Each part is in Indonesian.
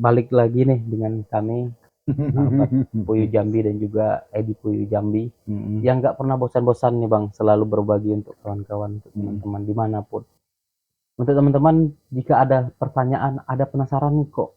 Balik lagi nih dengan kami, sahabat Puyuh Jambi dan juga Edi Puyuh Jambi, yang nggak pernah bosan-bosan nih Bang, selalu berbagi untuk kawan-kawan, untuk teman-teman dimanapun. Untuk teman-teman, jika ada pertanyaan, ada penasaran nih kok,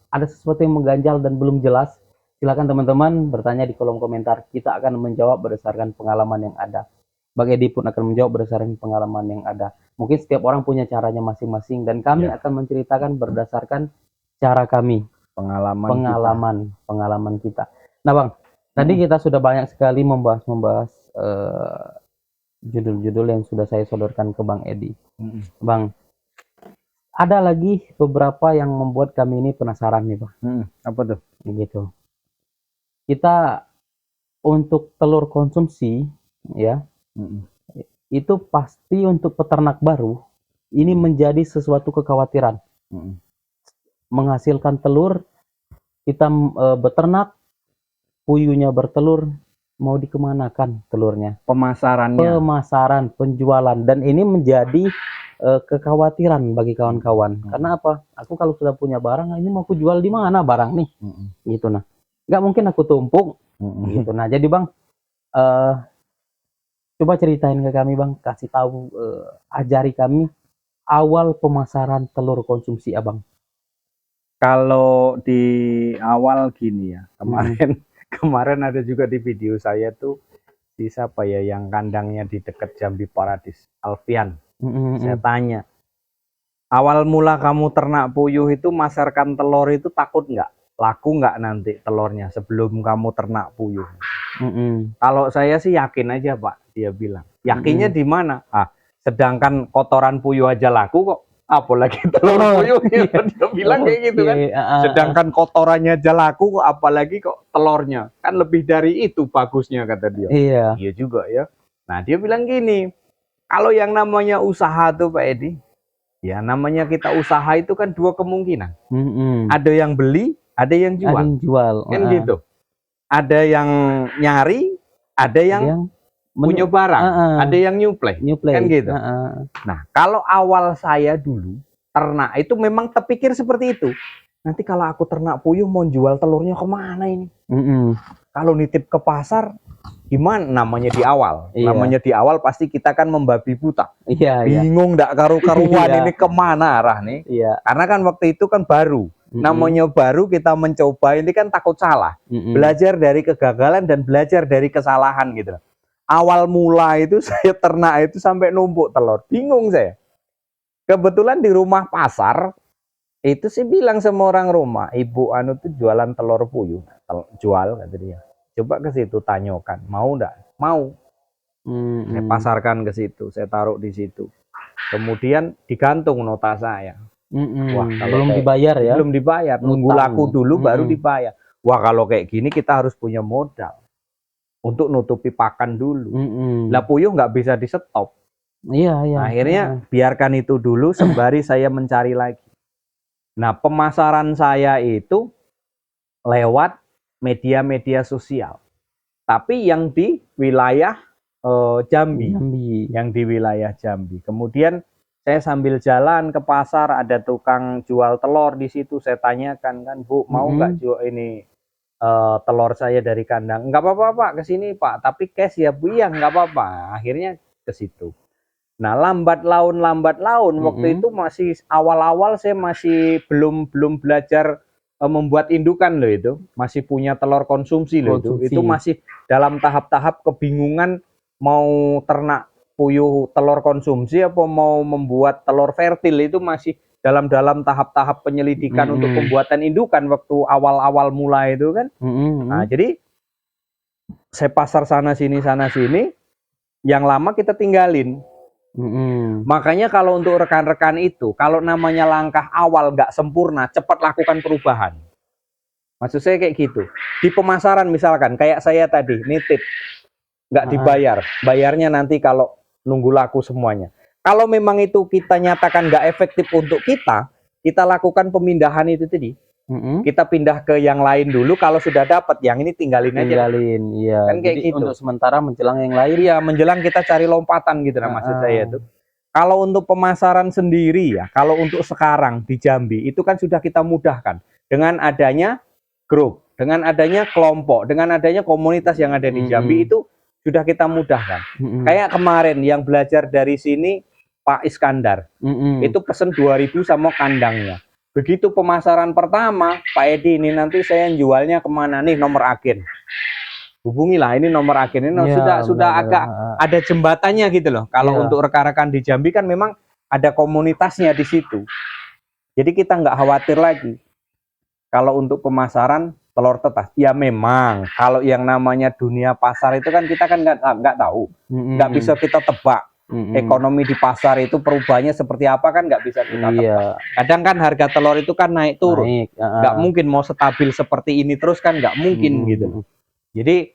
ada sesuatu yang mengganjal dan belum jelas, silakan teman-teman bertanya di kolom komentar. Kita akan menjawab berdasarkan pengalaman yang ada. Bang Edi pun akan menjawab berdasarkan pengalaman yang ada. Mungkin setiap orang punya caranya masing-masing dan kami akan menceritakan berdasarkan cara kami, pengalaman kita. Nah Bang, tadi kita sudah banyak sekali membahas judul-judul yang sudah saya sodorkan ke Bang Edi. Bang, ada lagi beberapa yang membuat kami ini penasaran nih Bang. Apa tuh? Gitu. Kita untuk telur konsumsi ya, itu pasti untuk peternak baru ini menjadi sesuatu kekhawatiran. Menghasilkan telur, kita beternak, puyuhnya bertelur, mau dikemanakan telurnya? Pemasaran, penjualan, dan ini menjadi kekhawatiran bagi kawan-kawan. Karena apa? Aku kalau sudah punya barang, ini mau aku jual di mana barang nih? Gitu nah. Nggak mungkin aku tumpuk. Gitu nah. Jadi Bang, coba ceritain ke kami Bang, kasih tahu, ajari kami awal pemasaran telur konsumsi Abang. Kalau di awal gini ya, kemarin ada juga di video saya tuh, di siapa ya yang kandangnya di dekat Jambi Paradis, Alfian. Saya tanya, awal mula kamu ternak puyuh itu masarkan telur itu takut nggak? Laku nggak nanti telurnya sebelum kamu ternak puyuh? Kalau saya sih yakin aja Pak, dia bilang. Yakinnya di mana? Sedangkan kotoran puyuh aja laku kok, apalagi telur puyuhnya. Dia bilang kayak gitu kan. Sedangkan kotorannya aja laku kok, apalagi kok telurnya. Kan lebih dari itu bagusnya kata dia. Iya juga ya. Nah dia bilang gini, kalau yang namanya usaha tuh Pak Edi, ya namanya kita usaha itu kan dua kemungkinan. Ada yang beli, ada yang jual. Kan gitu. Ada yang nyari, ada yang punya barang, ada yang nyuplai. Kan gitu. Nah, kalau awal saya dulu ternak itu memang terpikir seperti itu. Nanti kalau aku ternak puyuh mau jual telurnya kemana ini? Kalau nitip ke pasar gimana? Namanya di awal. Namanya di awal pasti kita kan membabi buta. Bingung ndak karu-karuan ini kemana arah nih? Karena kan waktu itu kan baru. Namanya baru, kita mencoba, ini kan takut salah. Belajar dari kegagalan dan belajar dari kesalahan gitu. Awal mula itu saya ternak itu sampai numpuk telur. Bingung saya. Kebetulan di rumah pasar, itu sih bilang sama orang rumah, ibu anu tuh jualan telur puyuh. Jual kata dia. Coba ke situ tanyakan, mau enggak? Mau. Saya pasarkan ke situ, saya taruh di situ. Kemudian digantung nota saya. Wah, belum dibayar ya? Belum dibayar, nunggu laku dulu baru dibayar. Wah, kalau kayak gini kita harus punya modal untuk nutupi pakan dulu. Lah puyuh nggak bisa di stop. Akhirnya biarkan itu dulu sembari saya mencari lagi. Nah, pemasaran saya itu lewat media-media sosial. Tapi yang di wilayah Jambi. Yang di wilayah Jambi. Kemudian saya sambil jalan ke pasar, ada tukang jual telur di situ. Saya tanyakan kan, Bu, mau nggak jual ini telur saya dari kandang? Nggak apa-apa Pak, ke sini Pak. Tapi cash ya Bu, ya nggak apa-apa. Akhirnya ke situ. Nah, lambat laun waktu itu masih awal-awal, saya masih belum belajar membuat indukan loh itu. Masih punya telur konsumsi loh itu. Itu masih dalam tahap-tahap kebingungan mau ternak puyuh telur konsumsi apa mau membuat telur fertil. Itu masih dalam tahap-tahap penyelidikan untuk pembuatan indukan waktu awal-awal mulai itu kan. Nah, jadi saya pasar sana sini, yang lama kita tinggalin. Makanya kalau untuk rekan-rekan itu, kalau namanya langkah awal nggak sempurna, cepat lakukan perubahan. Maksud saya kayak gitu. Di pemasaran misalkan, kayak saya tadi, nitip, nggak dibayar. Bayarnya nanti kalau nunggu laku semuanya. Kalau memang itu kita nyatakan nggak efektif untuk kita lakukan pemindahan itu tadi. Kita pindah ke yang lain dulu, kalau sudah dapat yang ini tinggalin aja. Kan kayak gitu. Untuk sementara menjelang yang lain. Iya, menjelang kita cari lompatan gitu nah maksud saya itu. Kalau untuk pemasaran sendiri ya, kalau untuk sekarang di Jambi itu kan sudah kita mudahkan dengan adanya grup, dengan adanya kelompok, dengan adanya komunitas yang ada di Jambi itu sudah kita mudahkan. Kayak kemarin yang belajar dari sini Pak Iskandar, itu pesen 2.000 sama kandangnya. Begitu pemasaran pertama, Pak Edi ini nanti saya jualnya kemana nih, nomor agen. Hubungilah ini nomor agen ini Ya, sudah agak ada jembatannya gitu loh. Kalau Ya. untuk rekan-rekan di Jambi kan memang ada komunitasnya di situ. Jadi kita nggak khawatir lagi. Kalau untuk pemasaran telur tetas, ya memang kalau yang namanya dunia pasar itu kan kita kan nggak tahu, nggak bisa kita tebak. Ekonomi di pasar itu perubahannya seperti apa kan nggak bisa kita tebak. Kadang kan harga telur itu kan naik turun, nggak mungkin mau stabil seperti ini terus kan nggak mungkin gitu. Jadi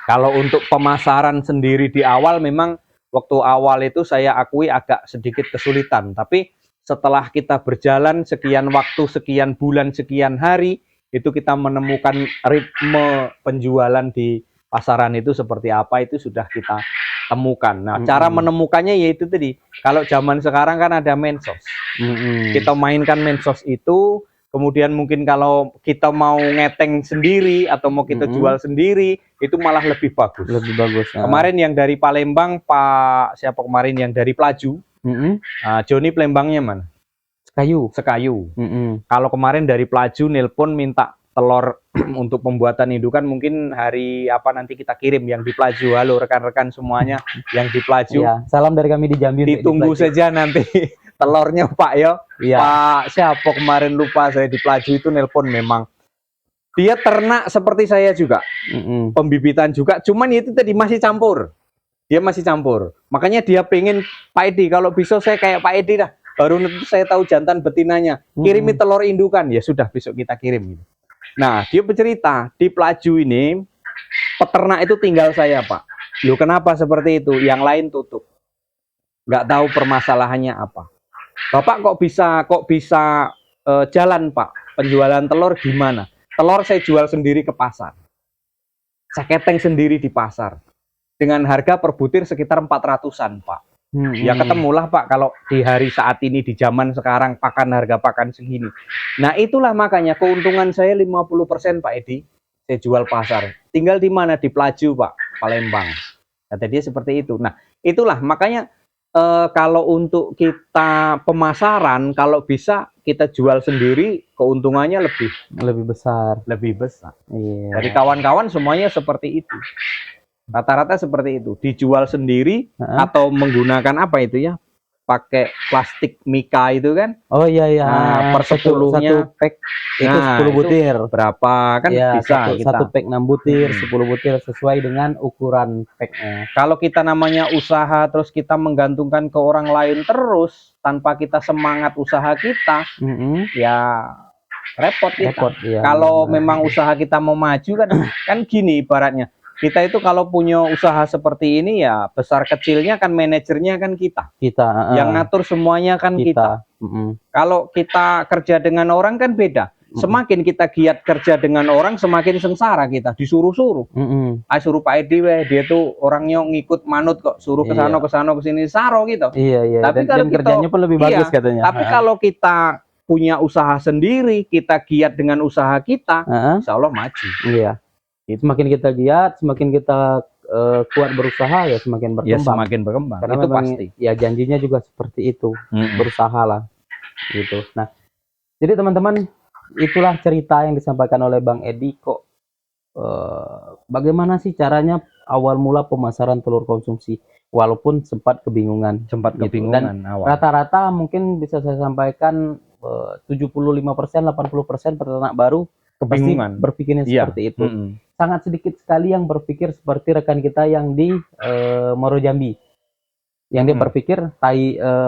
kalau untuk pemasaran sendiri di awal memang waktu awal itu saya akui agak sedikit kesulitan, tapi setelah kita berjalan sekian waktu, sekian bulan, sekian hari, itu kita menemukan ritme penjualan di pasaran itu seperti apa, itu sudah kita temukan. Nah, cara menemukannya yaitu tadi, kalau zaman sekarang kan ada medsos. Kita mainkan medsos itu, kemudian mungkin kalau kita mau ngeteng sendiri atau mau kita jual sendiri, itu malah lebih bagus. Lebih bagus. Kemarin yang dari Palembang, Pak siapa kemarin yang dari Pelaju, Joni Palembangnya mana? Sekayu. Kalau kemarin dari Pelaju nelpon minta telur untuk pembuatan indukan, mungkin hari apa nanti kita kirim yang di Pelaju. Halo rekan-rekan semuanya yang di Pelaju. Ya, salam dari kami di Jambi. Ditunggu saja nanti telurnya Pak ya. Pak siapa kemarin lupa saya di Pelaju itu nelpon, memang dia ternak seperti saya juga. Pembibitan juga, cuman itu tadi masih campur. Dia masih campur. Makanya dia pengen, Pak Edi kalau bisa saya kayak Pak Edi dah. Baru nanti saya tahu jantan betinanya. Kirimi telur indukan. Ya sudah besok kita kirim gitu. Nah, dia bercerita di Pelaju ini peternak itu tinggal saya, Pak. Loh kenapa seperti itu? Yang lain tutup. Nggak tahu permasalahannya apa. Bapak kok bisa jalan, Pak? Penjualan telur gimana? Telur saya jual sendiri ke pasar. Saya keteng sendiri di pasar. Dengan harga per butir sekitar 400-an, Pak. Ya ketemulah Pak kalau di hari saat ini di zaman sekarang harga pakan segini. Nah itulah makanya keuntungan saya 50% Pak Edi. Saya jual pasar. Tinggal di mana? Di Pelaju Pak, Palembang. Kata dia seperti itu. Nah itulah makanya kalau untuk kita pemasaran, kalau bisa kita jual sendiri, keuntungannya lebih besar. Dari kawan-kawan semuanya seperti itu. Rata-rata seperti itu, dijual sendiri atau menggunakan apa itu ya, pakai plastik mika itu kan. Oh iya. Nah, per 10-nya satu pack itu 10 butir. Berapa kan ya, bisa satu pack 6 butir, 10 butir sesuai dengan ukuran packnya. Kalau kita namanya usaha terus kita menggantungkan ke orang lain terus tanpa kita semangat usaha kita, ya repot kita. Kalau memang usaha kita mau maju kan gini ibaratnya. Kita itu kalau punya usaha seperti ini ya besar kecilnya kan manajernya kan kita. Yang ngatur semuanya kan kita. Kalau kita kerja dengan orang kan beda. Semakin kita giat kerja dengan orang, semakin sengsara kita disuruh-suruh. Suruh Pak Edi dia tuh orangnya ngikut manut kok, suruh ke sana ke sini saro gitu. Tapi kalau kerjanya pun lebih bagus katanya. Tapi kalau kita punya usaha sendiri, kita giat dengan usaha kita, insya Allah maju. Semakin kita giat, semakin kita kuat berusaha ya semakin berkembang. Ya semakin berkembang. Karena itu pasti. Ya janjinya juga seperti itu, berusahalah gitu. Nah, jadi teman-teman itulah cerita yang disampaikan oleh Bang Edi kok. Bagaimana sih caranya awal mula pemasaran telur konsumsi, walaupun sempat kebingungan. Dan rata-rata mungkin bisa saya sampaikan 75%, 80% peternak baru kebingungan berpikirnya seperti itu. Sangat sedikit sekali yang berpikir seperti rekan kita yang di Moro Jambi, yang dia berpikir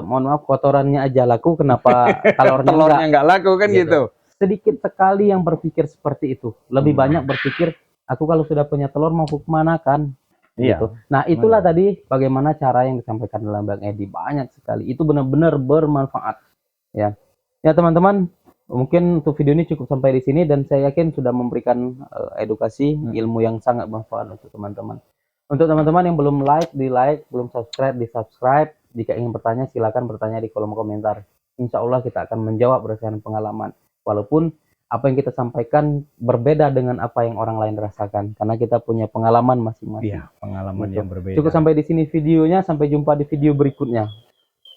mohon maaf kotorannya aja laku, kenapa telurnya nggak laku kan gitu. Sedikit sekali yang berpikir seperti itu. Lebih banyak berpikir aku kalau sudah punya telur mau kemana kan gitu. Nah itulah tadi bagaimana cara yang disampaikan dalam Bang Edi, banyak sekali, itu benar-benar bermanfaat ya teman-teman. Mungkin untuk video ini cukup sampai di sini, dan saya yakin sudah memberikan edukasi ilmu yang sangat bermanfaat untuk teman-teman. Untuk teman-teman yang belum like, di like, belum subscribe, di subscribe, Jika ingin bertanya, silakan bertanya di kolom komentar. Insya Allah kita akan menjawab berdasarkan pengalaman. Walaupun apa yang kita sampaikan berbeda dengan apa yang orang lain rasakan, karena kita punya pengalaman masing-masing. Iya, pengalaman Gitu. yang berbeda. Cukup sampai di sini videonya, sampai jumpa di video berikutnya.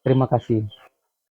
Terima kasih.